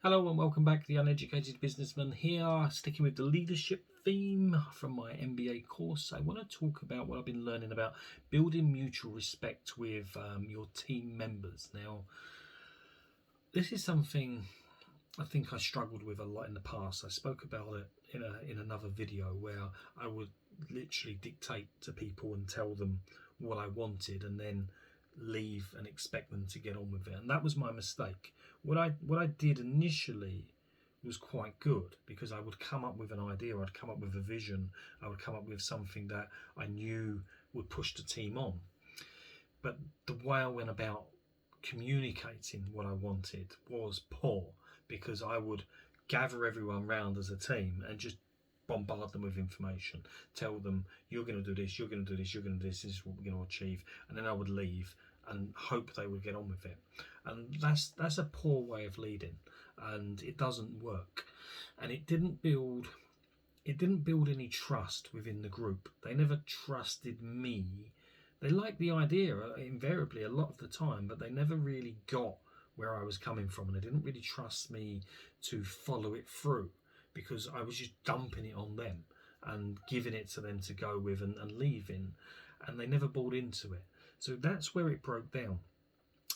Hello and welcome back to the Uneducated Businessman here, sticking with the leadership theme from my MBA course. I want to talk about what I've been learning about building mutual respect with your team members. Now, this is something I think I struggled with a lot in the past. I spoke about it in another video where I would literally dictate to people and tell them what I wanted and then leave and expect them to get on with it, and that was my mistake. What I did initially was quite good, because I would come up with an idea, I'd come up with a vision, I would come up with something that I knew would push the team on. But the way I went about communicating what I wanted was poor, because I would gather everyone round as a team and just bombard them with information, tell them you're going to do this, you're going to do this, you're going to do this, this is what we're going to achieve, and then I would leave and hope they would get on with it. And that's a poor way of leading, and it doesn't work. And it didn't build any trust within the group. They never trusted me. They liked the idea invariably a lot of the time, but they never really got where I was coming from, and they didn't really trust me to follow it through, because I was just dumping it on them and giving it to them to go with and leaving, and they never bought into it. So that's where it broke down.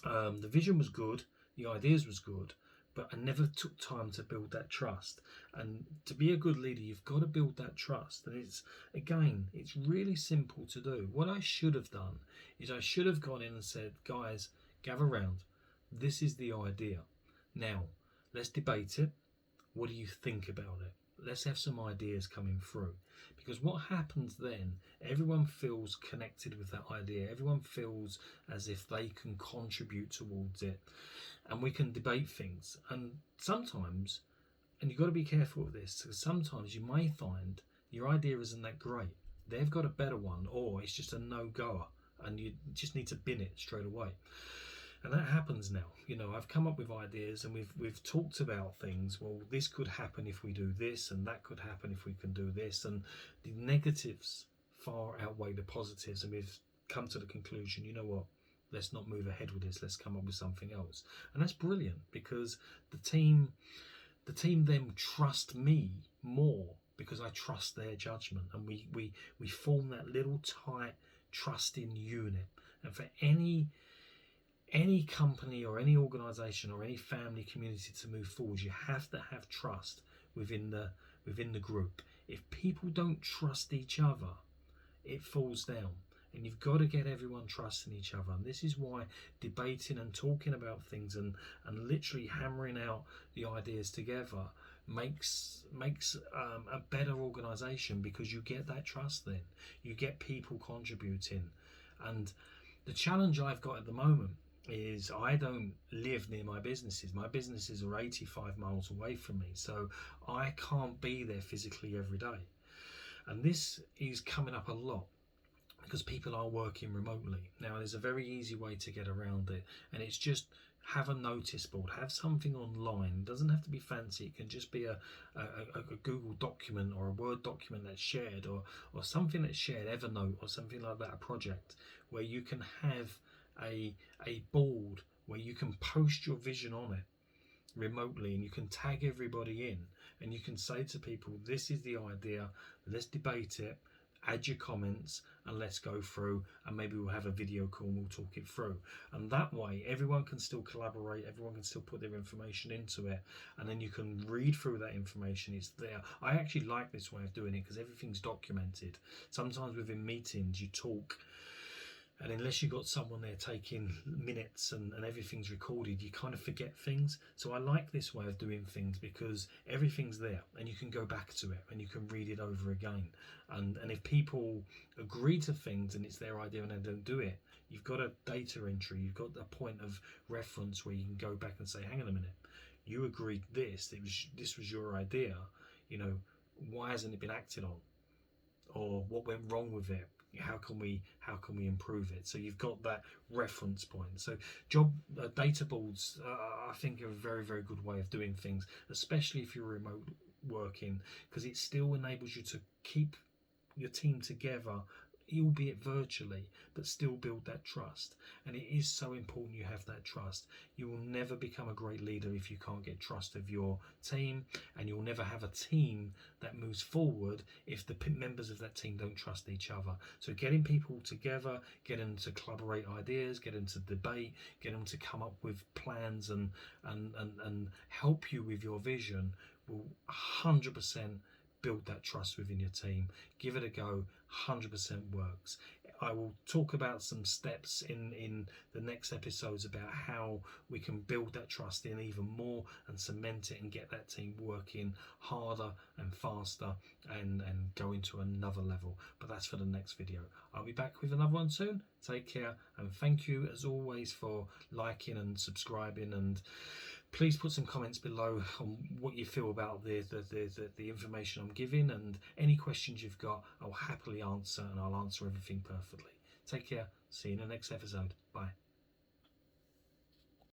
The vision was good, the ideas was good, but I never took time to build that trust. And to be a good leader, you've got to build that trust. And it's really simple to do. What I should have done is I should have gone in and said, guys, gather round. This is the idea. Now, let's debate it. What do you think about it? Let's have some ideas coming through. Because what happens then, everyone feels connected with that idea. Everyone feels as if they can contribute towards it. And we can debate things. And sometimes, and you've got to be careful with this, because sometimes you may find your idea isn't that great. They've got a better one, or it's just a no-goer, and you just need to bin it straight away. And that happens now. I've come up with ideas, and we've talked about things. Well, this could happen if we do this, and that could happen if we can do this. And the negatives far outweigh the positives, and we've come to the conclusion, you know what? Let's not move ahead with this. Let's come up with something else. And that's brilliant, because the team then trust me more, because I trust their judgment, and we form that little tight trusting unit. And for any company or any organization or any family community to move forward, you have to have trust within the group. If people don't trust each other, it falls down. And you've got to get everyone trusting each other. And this is why debating and talking about things and literally hammering out the ideas together makes a better organization, because you get that trust then. You get people contributing. And the challenge I've got at the moment is I don't live near my businesses. My businesses are 85 miles away from me, so I can't be there physically every day. And this is coming up a lot, because people are working remotely. Now, there's a very easy way to get around it, and it's just have a notice board, have something online. It doesn't have to be fancy. It can just be a Google document or a Word document that's shared, or something that's shared, Evernote or something like that, a project where you can have a board where you can post your vision on it remotely, and you can tag everybody in, and you can say to people, this is the idea, let's debate it, add your comments, and let's go through, and maybe we'll have a video call and we'll talk it through. And that way everyone can still collaborate, everyone can still put their information into it, and then you can read through that information. It's there. I actually like this way of doing it, because everything's documented. Sometimes within meetings you talk, and unless you've got someone there taking minutes and everything's recorded, you kind of forget things. So I like this way of doing things, because everything's there and you can go back to it and you can read it over again. And if people agree to things and it's their idea and they don't do it, you've got a data entry, you've got a point of reference where you can go back and say, hang on a minute, you agreed this was your idea, why hasn't it been acted on? Or what went wrong with it? How can we improve it? So you've got that reference point. So data boards, I think, are a very, very good way of doing things, especially if you're remote working, because it still enables you to keep your team together albeit virtually, but still build that trust. And it is so important you have that trust. You will never become a great leader if you can't get trust of your team, and you'll never have a team that moves forward if the members of that team don't trust each other. So getting people together, getting them to collaborate ideas, getting them to debate, getting them to come up with plans and help you with your vision will 100% build that trust within your team. Give it a go. 100% works. I will talk about some steps in the next episodes about how we can build that trust in even more and cement it and get that team working harder and faster and go into another level. But that's for the next video. I'll be back with another one soon. Take care, and thank you as always for liking and subscribing, and please put some comments below on what you feel about the information I'm giving, and any questions you've got I'll happily answer, and I'll answer everything perfectly. Take care. See you in the next episode. Bye.